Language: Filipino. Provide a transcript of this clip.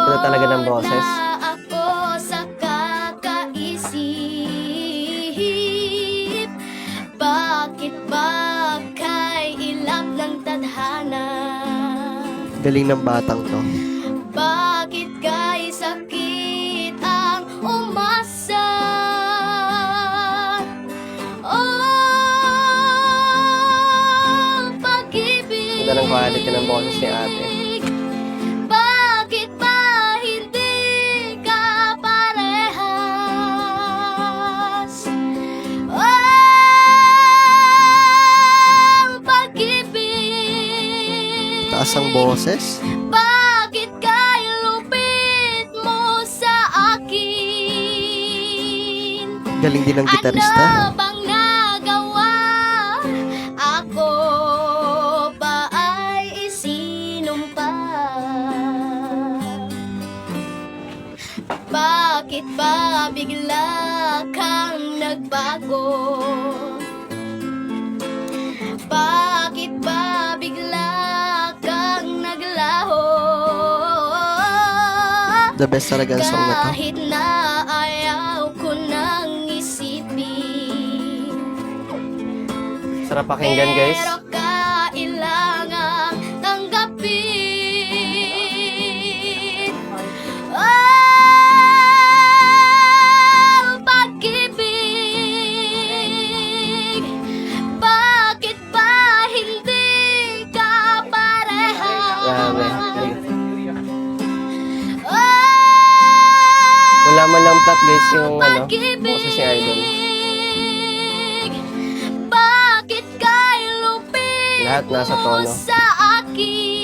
Ito talaga ng boses. ako sa kakaisip. Bakit ba kay ilap ng tadhana? Galing ng batang to. Bakit kay sakit ang umasa? Oh, pag-ibig. Ganda ng quality ng boses ni ate. Bakit ba hindi ka parehas? Oh, pag-ibig. Taas ang boses. Bakit kay lupit mo sa akin? Galing din ng gitarista. Ano bang nagawa? Ako ba ay isinumpa? Bakit ba bigla kang nagbago? Bakit ba bigla kang naglaho? The best talaga ang song na to. Kahit na ayaw ko nang isipin, Sarap pakinggan, guys. pero kailangang tanggapin. Oh, pag-ibig. Bakit ba hindi ka Grabe. parehas? Wala man lang plot, guys, yung boses ni Idol. Bakit kay lupit Lahat nasa tono. sa akin?